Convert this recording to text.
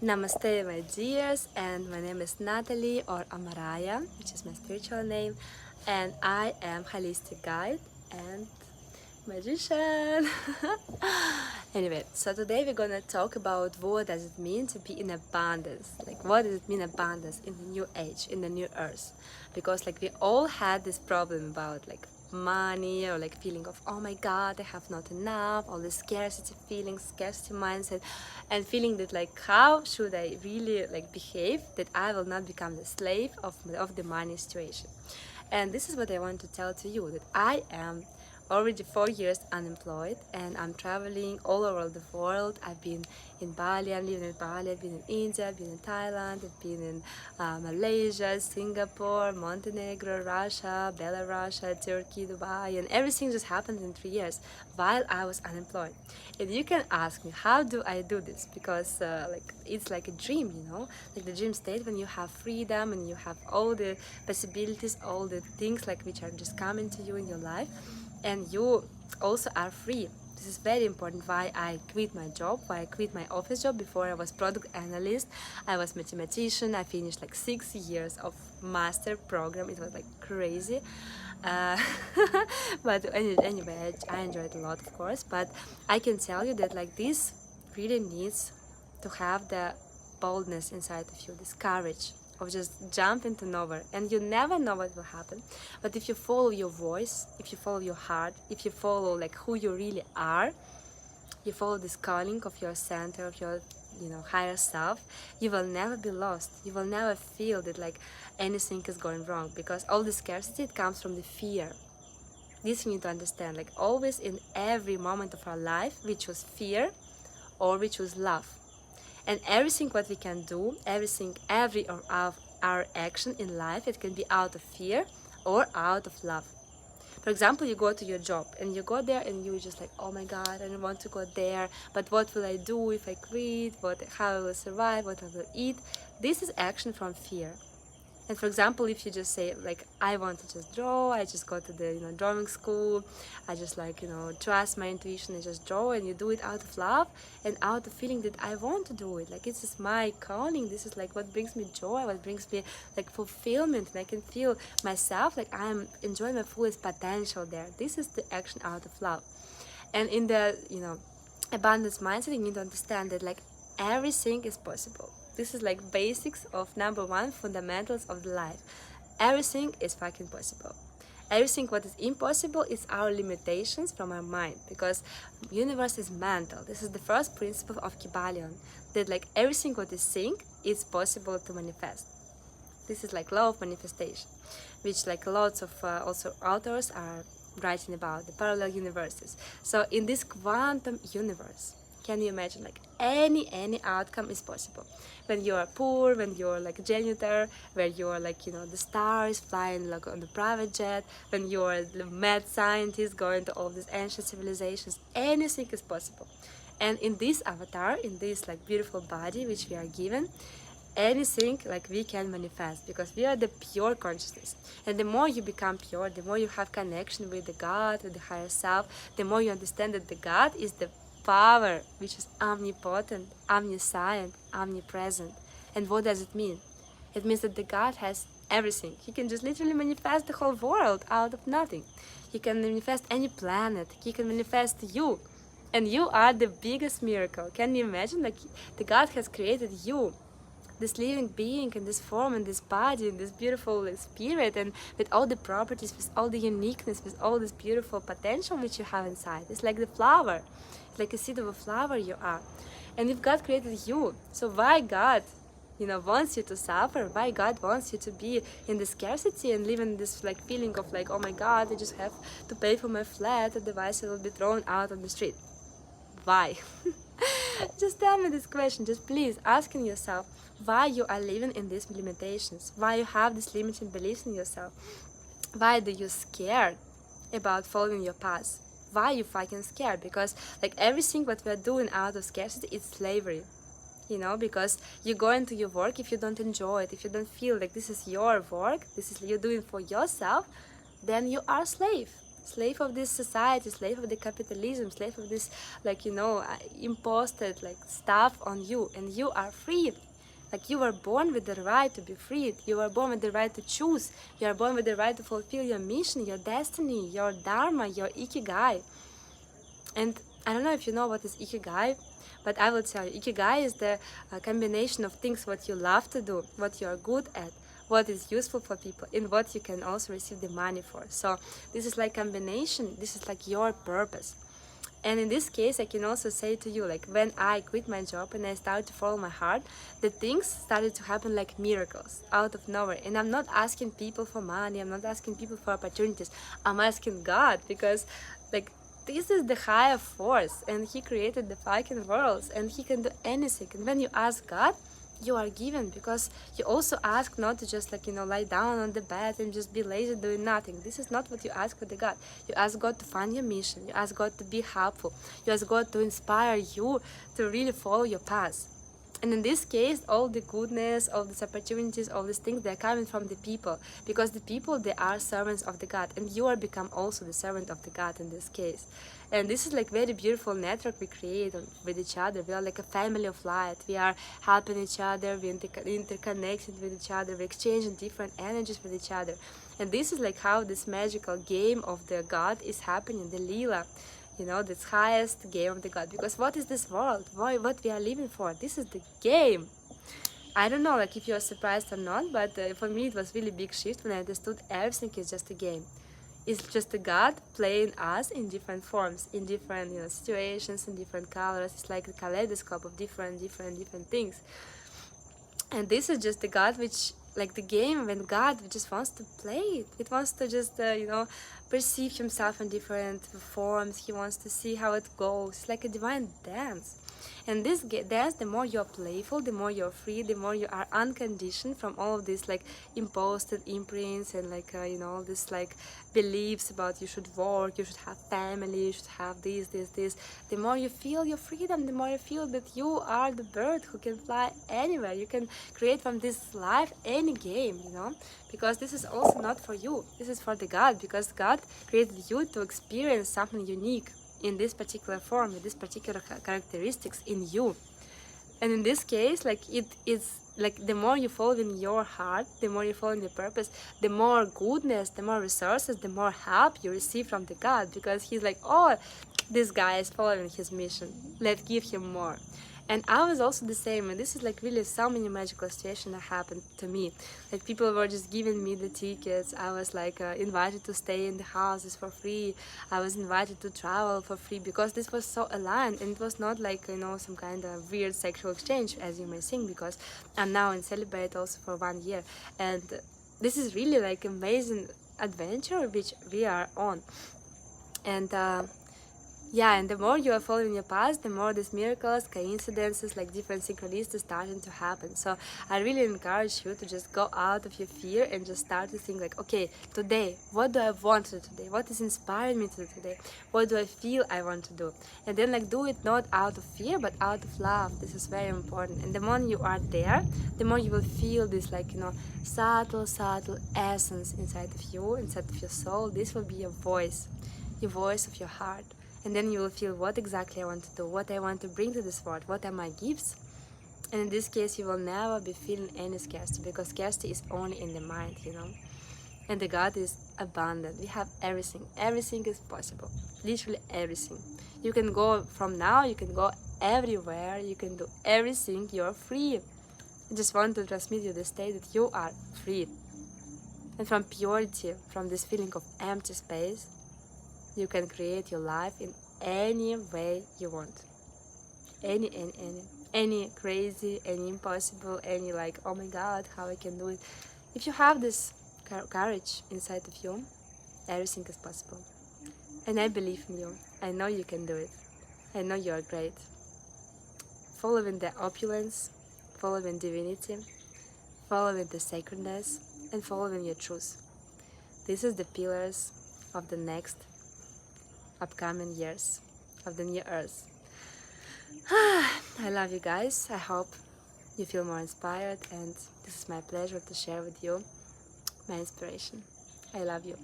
Namaste, my dears, and my name is Natalie or Amaraya, which is my spiritual name, and I am holistic guide and magician. Anyway, so today we're gonna talk about what does it mean to be in abundance. Like, what does it mean abundance in the new age, in the new earth? Because like we all had this problem about like money or like feeling of, oh my god, I have not enough, all the scarcity feeling, scarcity mindset, and feeling that like how should I really like behave that I will not become the slave of the money situation. And this is what I want to tell to you, that I am already 4 years unemployed and I'm traveling all over the world. I've been in Bali, I'm living in Bali, I've been in India, I've been in Thailand, I've been in Malaysia, Singapore, Montenegro, Russia, Belarus, Turkey, Dubai, and everything just happened in 3 years while I was unemployed. And you can ask me, how do I do this? Because like it's like a dream, you know, like the dream state when you have freedom and you have all the possibilities, all the things like which are just coming to you in your life, and you also are free. This is very important. Why I quit my job, why I quit my office job. Before I was product analyst, I was mathematician. I finished like 6 years of master program. It was like crazy, uh, but anyway, I enjoyed a lot, of course. But I can tell you that like this really needs to have the boldness inside of you, this courage of just jump into nowhere, and you never know what will happen. But if you follow your voice, if you follow your heart, if you follow like who you really are, you follow this calling of your center, of your higher self, you will never be lost. You will never feel that like anything is going wrong, because all the scarcity, it comes from the fear. This you need to understand. Like always in every moment of our life, we choose fear or we choose love. And everything what we can do, every of our action in life, it can be out of fear or out of love. For example, you go to your job and you go there and you're just like, oh my god, I don't want to go there, but what will I do if I quit? How I will survive? What I will eat? This is action from fear. And for example, if you just say like, I want to just draw, I just go to the drawing school, I just like trust my intuition and just draw, and you do it out of love and out of feeling that I want to do it, like it's just my calling, this is like what brings me joy, what brings me like fulfillment, and I can feel myself like I'm enjoying my fullest potential there. This is the action out of love. And in the abundance mindset, you need to understand that like everything is possible. This is like basics of number one fundamentals of the life. Everything is fucking possible. Everything what is impossible is our limitations from our mind, because universe is mental. This is the first principle of Kybalion, that like everything what is think is possible to manifest. This is like law of manifestation, which like lots of also authors are writing about the parallel universes. So in this quantum universe, can you imagine like any outcome is possible? When you are poor, when you're like a janitor, where you're like the stars flying like on the private jet, when you're the mad scientist going to all these ancient civilizations, anything is possible. And in this avatar, in this like beautiful body which we are given, anything like we can manifest, because we are the pure consciousness. And the more you become pure, the more you have connection with the God, with the higher self, the more you understand that the God is the power which is omnipotent, omniscient, omnipresent. And what does it mean? It means that the God has everything. He can just literally manifest the whole world out of nothing. He can manifest any planet. He can manifest you. And you are the biggest miracle. Can you imagine? Like the God has created you, this living being in this form and this body and this beautiful spirit, and with all the properties, with all the uniqueness, with all this beautiful potential which you have inside. It's like the flower, it's like a seed of a flower you are. And if God created you, so why God wants you to suffer? Why God wants you to be in the scarcity and live in this like feeling of like, oh my god, I just have to pay for my flat, otherwise I will be thrown out on the street? Why? Just tell me this question. Just please asking yourself why you are living in these limitations, why you have this limiting beliefs in yourself, why do you scared about following your path, why you fucking scared? Because like everything what we are doing out of scarcity is slavery, because you go into your work, if you don't enjoy it, if you don't feel like this is your work, this is you doing for yourself, then you are a slave. slave of this society, slave of the capitalism, slave of this, like, imposed, like, stuff on you, and you are free. Like, you were born with the right to be free. You were born with the right to choose. You are born with the right to fulfill your mission, your destiny, your dharma, your ikigai. And I don't know if you know what is ikigai, but I will tell you, ikigai is the combination of things what you love to do, what you are good at, what is useful for people, and what you can also receive the money for. So this is like combination, this is like your purpose. And in this case, I can also say to you, like, when I quit my job and I started to follow my heart, the things started to happen like miracles out of nowhere. And I'm not asking people for money, I'm not asking people for opportunities, I'm asking God, because, like, this is the higher force, and He created the fucking worlds, and He can do anything. And when you ask God, you are given, because you also ask not to just, like, lie down on the bed and just be lazy doing nothing. This is not what you ask for the God. You ask God to find your mission, you ask God to be helpful, you ask God to inspire you to really follow your path. And in this case, all the goodness, all these opportunities, all these things, they're coming from the people, because the people, they are servants of the God, and you are become also the servant of the God in this case. And this is like very beautiful network we create with each other. We are like a family of light. We are helping each other, we interconnected with each other, we exchanging different energies with each other. And this is like how this magical game of the God is happening, the Lila. This highest game of the God. Because what is this world? What we are living for? This is the game. I don't know, like, if you are surprised or not, but for me it was really big shift when I understood everything is just a game. It's just a God playing us in different forms, in different situations, in different colors. It's like a kaleidoscope of different things. And this is just the God which, like, the game when God just wants to play it. It wants to just, perceive himself in different forms. He wants to see how it goes. It's like a divine dance. And this dance, the more you're playful, the more you're free, the more you are unconditioned from all of these, like, imposed imprints and, like, all this, like, beliefs about you should work, you should have family, you should have this. The more you feel your freedom, the more you feel that you are the bird who can fly anywhere. You can create from this life any game, because this is also not for you. This is for the God, because God created you to experience something unique in this particular form, with these particular characteristics in you. And in this case, like, it is like the more you follow in your heart, the more you follow in your purpose, the more goodness, the more resources, the more help you receive from the God, because He's like, oh, this guy is following his mission, let's give him more. And I was also the same, and this is like really so many magical situations that happened to me. Like, people were just giving me the tickets. I was like invited to stay in the houses for free. I was invited to travel for free, because this was so aligned, and it was not like some kind of weird sexual exchange, as you may think, because I'm now in celibate also for 1 year, and this is really like amazing adventure which we are on. And yeah, and the more you are following your path, the more these miracles, coincidences, like different synchronicities starting to happen. So I really encourage you to just go out of your fear and just start to think like, okay, today, what do I want to do today? What is inspiring me to do today? What do I feel I want to do? And then, like, do it not out of fear, but out of love. This is very important. And the more you are there, the more you will feel this, like, subtle essence inside of you, inside of your soul. This will be your voice of your heart. And then you will feel what exactly I want to do, what I want to bring to this world, what are my gifts. And in this case, you will never be feeling any scarcity, because scarcity is only in the mind, And the God is abundant. We have everything. Everything is possible. Literally everything. You can go from now, you can go everywhere, you can do everything, you're free. I just want to transmit you the state that you are free. And from purity, from this feeling of empty space, you can create your life in any way you want. Any crazy, any impossible, any like, oh my God, how I can do it. If you have this courage inside of you, everything is possible. And I believe in you. I know you can do it. I know you are great. Following the opulence, following divinity, following the sacredness, and following your truth. This is the pillars of the next upcoming years of the new earth. I love you guys. I hope you feel more inspired, and this is my pleasure to share with you my inspiration. I love you.